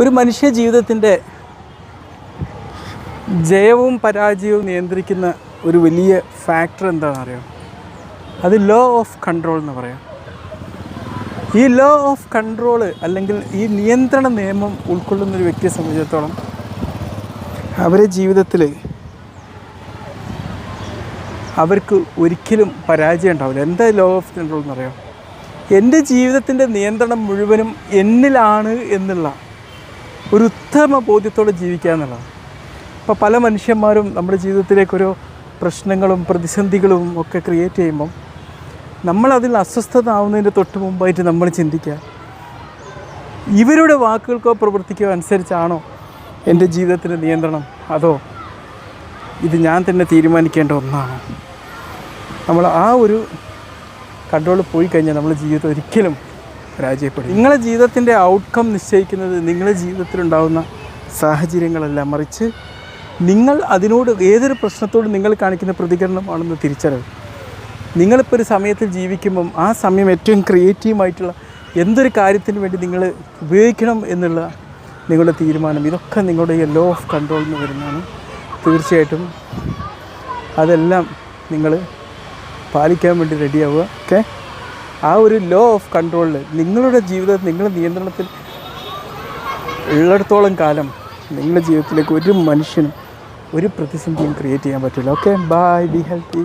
ഒരു മനുഷ്യ ജീവിതത്തിൻ്റെ ജയവും പരാജയവും നിയന്ത്രിക്കുന്ന ഒരു വലിയ ഫാക്ടർ എന്താണെന്ന് അറിയാം? അത് ലോ ഓഫ് കൺട്രോൾ എന്ന് പറയാം. ഈ ലോ ഓഫ് കൺട്രോൾ അല്ലെങ്കിൽ ഈ നിയന്ത്രണ നിയമം ഉൾക്കൊള്ളുന്നൊരു വ്യക്തിയെ സംബന്ധിച്ചിടത്തോളം അവരുടെ ജീവിതത്തിൽ അവർക്ക് ഒരിക്കലും പരാജയം ഉണ്ടാവില്ല. എന്താ ലോ ഓഫ് കൺട്രോൾ എന്ന് പറയാം? എൻ്റെ ജീവിതത്തിൻ്റെ നിയന്ത്രണം മുഴുവനും എന്നിലാണ് എന്നുള്ള ഒരു ഉത്തമ ബോധ്യത്തോടെ ജീവിക്കുക എന്നുള്ളതാണ്. ഇപ്പോൾ പല മനുഷ്യന്മാരും നമ്മുടെ ജീവിതത്തിലേക്കൊരു പ്രശ്നങ്ങളും പ്രതിസന്ധികളും ഒക്കെ ക്രിയേറ്റ് ചെയ്യുമ്പം നമ്മളതിൽ അസ്വസ്ഥത ആവുന്നതിൻ്റെ തൊട്ട് മുമ്പായിട്ട് നമ്മൾ ചിന്തിക്കുക, ഇവരുടെ വാക്കുകൾക്കോ പ്രവർത്തിക്കോ അനുസരിച്ചാണോ എൻ്റെ ജീവിതത്തിൻ്റെ നിയന്ത്രണം, അതോ ഇത് ഞാൻ തന്നെ തീരുമാനിക്കേണ്ട ഒന്നാണോ? നമ്മൾ ആ ഒരു കൺട്രോൾ പോയി കഴിഞ്ഞാൽ നമ്മുടെ ജീവിതം ഒരിക്കലും പരാജയപ്പെടും. നിങ്ങളുടെ ജീവിതത്തിൻ്റെ ഔട്ട്കം നിശ്ചയിക്കുന്നത് നിങ്ങളുടെ ജീവിതത്തിലുണ്ടാകുന്ന സാഹചര്യങ്ങളല്ല, മറിച്ച് നിങ്ങൾ അതിനോട് ഏതൊരു പ്രശ്നത്തോടും നിങ്ങൾ കാണിക്കുന്ന പ്രതികരണമാണെന്ന് തിരിച്ചറിവ്. നിങ്ങളിപ്പോൾ ഒരു സമയത്തിൽ ജീവിക്കുമ്പം ആ സമയം ഏറ്റവും ക്രിയേറ്റീവായിട്ടുള്ള എന്തൊരു കാര്യത്തിന് വേണ്ടി നിങ്ങൾ ഉപയോഗിക്കണം എന്നുള്ള നിങ്ങളുടെ തീരുമാനം, ഇതൊക്കെ നിങ്ങളുടെ ഈ ലോ ഓഫ് കൺട്രോൾ എന്ന് വരുന്നതാണ്. തീർച്ചയായിട്ടും അതെല്ലാം നിങ്ങൾ പാലിക്കാൻ വേണ്ടി റെഡിയാവുക. ഓക്കെ, ആ ഒരു ലോ ഓഫ് കൺട്രോളിൽ നിങ്ങളുടെ ജീവിതത്തിൽ നിങ്ങളുടെ നിയന്ത്രണത്തിൽ ഉള്ളിടത്തോളം കാലം നിങ്ങളുടെ ജീവിതത്തിലേക്ക് ഒരു മനുഷ്യനും ഒരു പ്രതിസന്ധിയും ക്രിയേറ്റ് ചെയ്യാൻ പറ്റില്ല. Okay, bye, be healthy.